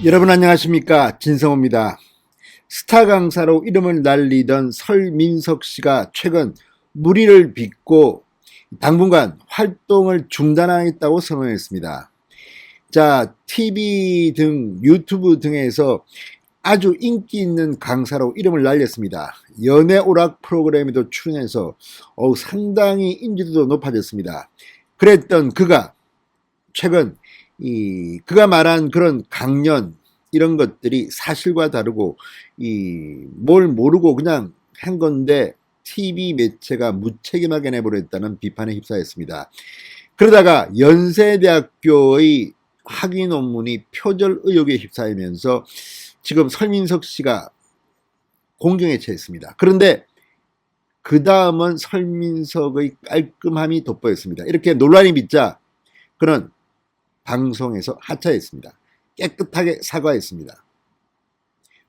여러분 안녕하십니까, 진성호입니다. 스타 강사로 이름을 날리던 설민석 씨가 최근 무리를 빚고 당분간 활동을 중단하겠다고 선언했습니다. 자, TV 등 유튜브 등에서 아주 인기 있는 강사로 이름을 날렸습니다. 연애 오락 프로그램에도 출연해서 상당히 인지도도 높아졌습니다. 그랬던 그가 최근 그가 말한 그런 강연 이런 것들이 사실과 다르고 뭘 모르고 그냥 한 건데 TV 매체가 무책임하게 내버렸다는 비판에 휩싸였습니다. 그러다가 연세대학교의 학위 논문이 표절 의혹에 휩싸이면서 지금 설민석 씨가 공경에 처했습니다. 그런데 그 다음은 설민석의 깔끔함이 돋보였습니다. 이렇게 논란이 빚자 그는 방송에서 하차했습니다. 깨끗하게 사과했습니다.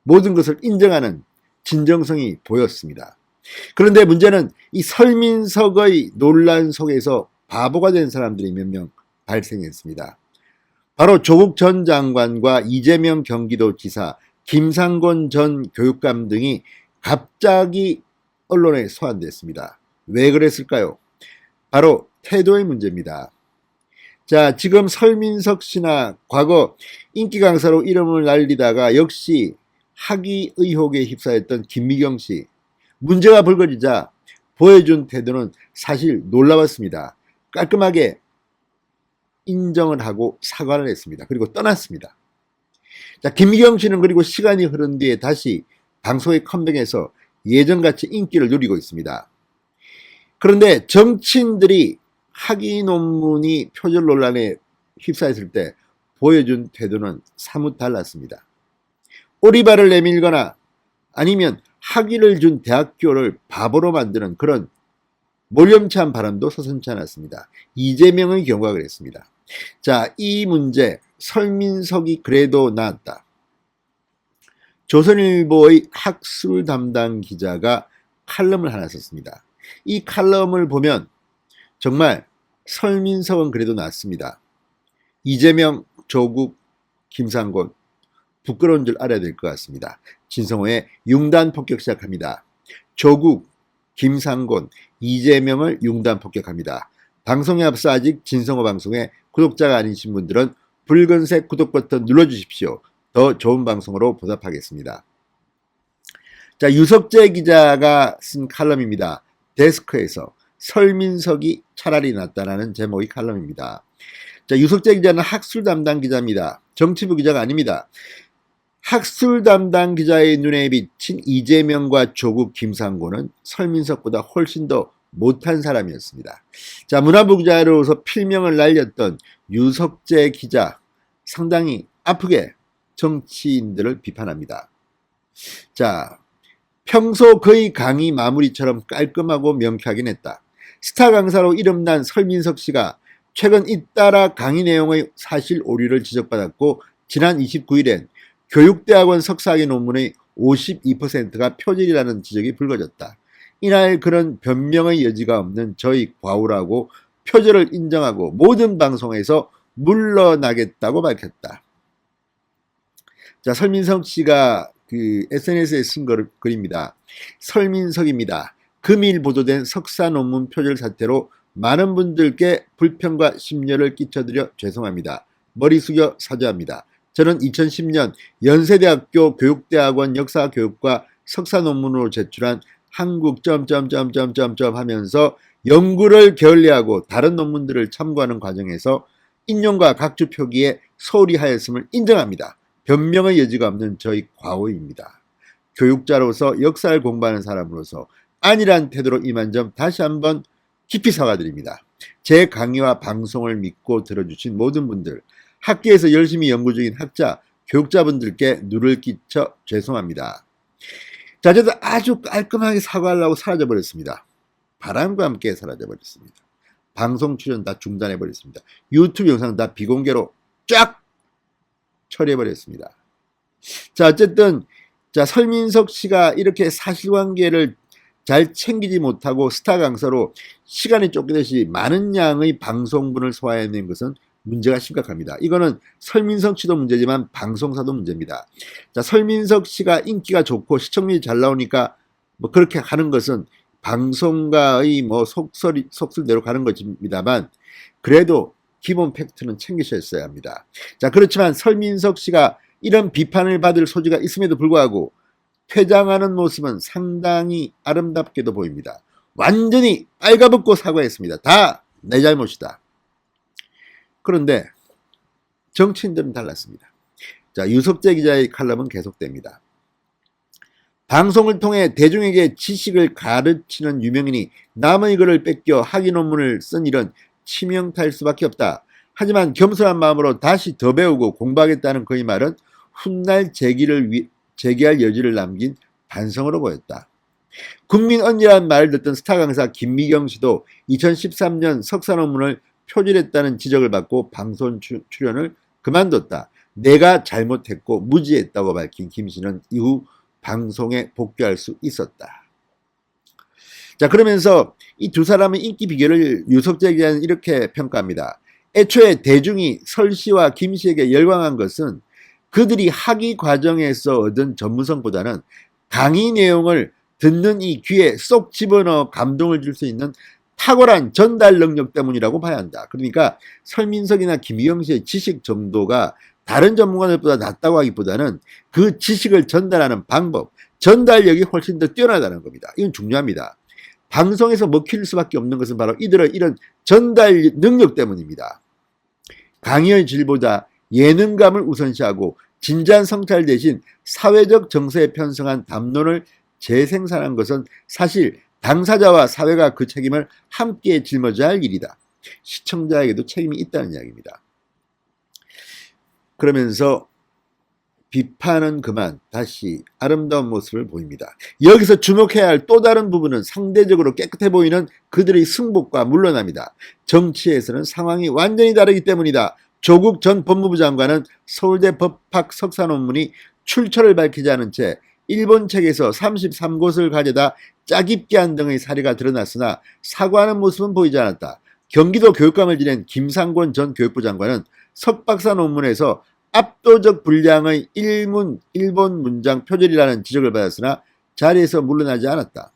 모든 것을 인정하는 진정성이 보였습니다. 그런데 문제는 이 설민석의 논란 속에서 바보가 된 사람들이 몇 명 발생했습니다. 바로 조국 전 장관과 이재명 경기도지사, 김상곤 전 교육감 등이 갑자기 언론에 소환됐습니다. 왜 그랬을까요? 바로 태도의 문제입니다. 자, 지금 설민석 씨나 과거 인기 강사로 이름을 날리다가 역시 학위 의혹에 휩싸였던 김미경 씨, 문제가 불거지자 보여준 태도는 사실 놀라웠습니다. 깔끔하게 인정을 하고 사과를 했습니다. 그리고 떠났습니다. 자, 김미경 씨는 그리고 시간이 흐른 뒤에 다시 방송에 컴백해서 예전같이 인기를 누리고 있습니다. 그런데 정치인들이 학위 논문이 표절 논란에 휩싸였을 때 보여준 태도는 사뭇 달랐습니다. 오리발을 내밀거나 아니면 학위를 준 대학교를 바보로 만드는 그런 몰염찬 발언도 서슴지 않았습니다. 이재명의 경우가 그랬습니다. 자, 이 문제 설민석이 그래도 나았다. 조선일보의 학술 담당 기자가 칼럼을 하나 썼습니다. 이 칼럼을 보면 정말 설민석은 그래도 낫습니다. 이재명, 조국, 김상곤 부끄러운 줄 알아야 될 것 같습니다. 진성호의 융단 폭격 시작합니다. 조국, 김상곤, 이재명을 융단 폭격합니다. 방송에 앞서 아직 진성호 방송에 구독자가 아니신 분들은 붉은색 구독 버튼 눌러주십시오. 더 좋은 방송으로 보답하겠습니다. 자, 유석재 기자가 쓴 칼럼입니다. 데스크에서 설민석이 차라리 낫다라는 제목의 칼럼입니다. 자, 유석재 기자는 학술 담당 기자입니다. 정치부 기자가 아닙니다. 학술 담당 기자의 눈에 비친 이재명과 조국, 김상곤은 설민석보다 훨씬 더 못한 사람이었습니다. 자, 문화부 기자로서 필명을 날렸던 유석재 기자 상당히 아프게 정치인들을 비판합니다. 자, 평소 그의 강의 마무리처럼 깔끔하고 명쾌하긴 했다. 스타 강사로 이름난 설민석 씨가 최근 잇따라 강의 내용의 사실 오류를 지적받았고 지난 29일엔 교육대학원 석사학위 논문의 52%가 표절이라는 지적이 불거졌다. 이날 그런 변명의 여지가 없는 저희 과오라고 표절을 인정하고 모든 방송에서 물러나겠다고 밝혔다. 자, 설민석 씨가 SNS에 쓴 글입니다. 설민석입니다. 금일 보도된 석사 논문 표절 사태로 많은 분들께 불편과 심려를 끼쳐드려 죄송합니다. 머리 숙여 사죄합니다. 저는 2010년 연세대학교 교육대학원 역사교육과 석사 논문으로 제출한 한국 하면서 연구를 게을리하고 다른 논문들을 참고하는 과정에서 인용과 각주 표기에 소홀히 하였음을 인정합니다. 변명의 여지가 없는 저희 과오입니다. 교육자로서 역사를 공부하는 사람으로서 안일한 태도로 임한 점 다시 한번 깊이 사과드립니다. 제 강의와 방송을 믿고 들어주신 모든 분들, 학계에서 열심히 연구 중인 학자, 교육자분들께 누를 끼쳐 죄송합니다. 자, 어쨌든 아주 깔끔하게 사과를 하고 사라져버렸습니다. 바람과 함께 사라져버렸습니다. 방송 출연 다 중단해버렸습니다. 유튜브 영상 다 비공개로 쫙 처리해버렸습니다. 자, 어쨌든 자, 설민석 씨가 이렇게 사실관계를 잘 챙기지 못하고 스타 강사로 시간이 쫓기듯이 많은 양의 방송분을 소화해낸 것은 문제가 심각합니다. 이거는 설민석 씨도 문제지만 방송사도 문제입니다. 자, 설민석 씨가 인기가 좋고 시청률이 잘 나오니까 뭐 그렇게 하는 것은 방송가의 뭐 속설대로 가는 것입니다만, 그래도 기본 팩트는 챙기셨어야 합니다. 자, 그렇지만 설민석 씨가 이런 비판을 받을 소지가 있음에도 불구하고 퇴장하는 모습은 상당히 아름답게도 보입니다. 완전히 빨가벗고 사과했습니다. 다 내 잘못이다. 그런데 정치인들은 달랐습니다. 자, 유석재 기자의 칼럼은 계속됩니다. 방송을 통해 대중에게 지식을 가르치는 유명인이 남의 글을 뺏겨 학위 논문을 쓴 일은 치명타일 수밖에 없다. 하지만 겸손한 마음으로 다시 더 배우고 공부하겠다는 그의 말은 훗날 제기할 여지를 남긴 반성으로 보였다. 국민 언니라는 말을 듣던 스타 강사 김미경 씨도 2013년 석사 논문을 표절했다는 지적을 받고 방송 출연을 그만뒀다. 내가 잘못했고 무지했다고 밝힌 김 씨는 이후 방송에 복귀할 수 있었다. 자, 그러면서 이 두 사람의 인기 비결을 유석재 기자는 이렇게 평가합니다. 애초에 대중이 설 씨와 김 씨에게 열광한 것은 그들이 학위 과정에서 얻은 전문성보다는 강의 내용을 듣는 이 귀에 쏙 집어넣어 감동을 줄 수 있는 탁월한 전달 능력 때문이라고 봐야 한다. 그러니까 설민석이나 김희영 씨의 지식 정도가 다른 전문가들보다 낮다고 하기보다는 그 지식을 전달하는 방법, 전달력이 훨씬 더 뛰어나다는 겁니다. 이건 중요합니다. 방송에서 먹힐 수밖에 없는 것은 바로 이들의 이런 전달 능력 때문입니다. 강의의 질보다 예능감을 우선시하고 진지한 성찰 대신 사회적 정서에 편성한 담론을 재생산한 것은 사실 당사자와 사회가 그 책임을 함께 짊어져야 할 일이다. 시청자에게도 책임이 있다는 이야기입니다. 그러면서 비판은 그만 다시 아름다운 모습을 보입니다. 여기서 주목해야 할 또 다른 부분은 상대적으로 깨끗해 보이는 그들의 승복과 물러납니다. 정치에서는 상황이 완전히 다르기 때문이다. 조국 전 법무부 장관은 서울대 법학 석사 논문이 출처를 밝히지 않은 채 일본 책에서 33곳을 가져다 짜깁기 한 등의 사례가 드러났으나 사과하는 모습은 보이지 않았다. 경기도 교육감을 지낸 김상곤 전 교육부 장관은 석박사 논문에서 압도적 분량의 일본 문장 표절이라는 지적을 받았으나 자리에서 물러나지 않았다.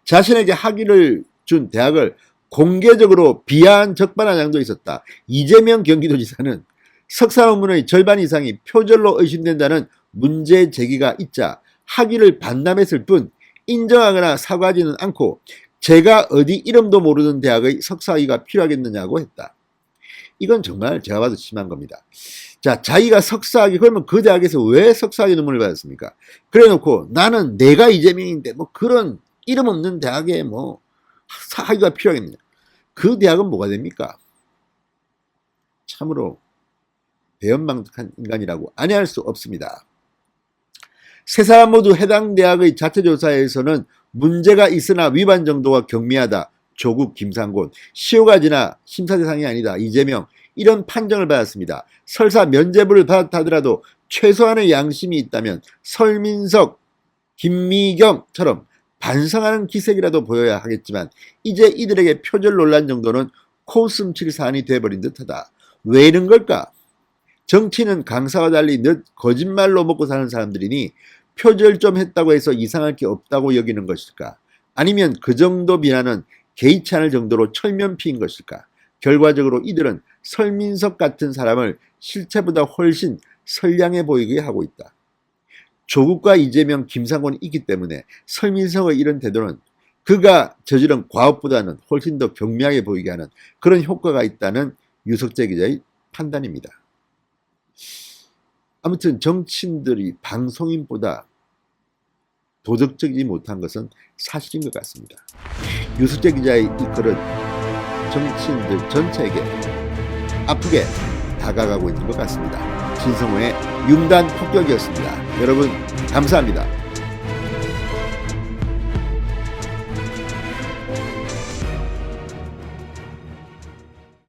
자신에게 학위를 준 대학을 공개적으로 비하한 적반하장도 장도 있었다. 이재명 경기도지사는 석사 논문의 절반 이상이 표절로 의심된다는 문제 제기가 있자 학위를 반납했을 뿐 인정하거나 사과하지는 않고 제가 어디 이름도 모르는 대학의 석사학위가 필요하겠느냐고 했다. 이건 정말 제가 봐도 심한 겁니다. 자, 자기가 석사학위, 그러면 그 대학에서 왜 석사학위 논문을 받았습니까? 그래 놓고 나는 내가 이재명인데 뭐 그런 이름 없는 대학에 뭐 학위가 필요하겠느냐. 그 대학은 뭐가 됩니까? 참으로 배은망덕한 인간이라고 아니할 수 없습니다. 세 사람 모두 해당 대학의 자체조사에서는 문제가 있으나 위반 정도가 경미하다. 조국, 김상곤, 시효가 지나 심사 대상이 아니다. 이재명, 이런 판정을 받았습니다. 설사 면죄부를 받았다 하더라도 최소한의 양심이 있다면 설민석, 김미경처럼 반성하는 기색이라도 보여야 하겠지만 이제 이들에게 표절 논란 정도는 코웃음칠 사안이 돼버린 듯하다. 왜 이런 걸까? 정치는 강사와 달리 늘 거짓말로 먹고 사는 사람들이니 표절 좀 했다고 해서 이상할 게 없다고 여기는 것일까? 아니면 그 정도 비난은 개의치 않을 정도로 철면피인 것일까? 결과적으로 이들은 설민석 같은 사람을 실체보다 훨씬 선량해 보이게 하고 있다. 조국과 이재명, 김상곤이 있기 때문에 설민석의 이런 태도는 그가 저지른 과업보다는 훨씬 더 경미하게 보이게 하는 그런 효과가 있다는 유석재 기자의 판단입니다. 아무튼 정치인들이 방송인보다 도덕적이지 못한 것은 사실인 것 같습니다. 유석재 기자의 이 글은 정치인들 전체에게 아프게 다가가고 있는 것 같습니다. 진성호의 융단 폭격이었습니다. 여러분 감사합니다.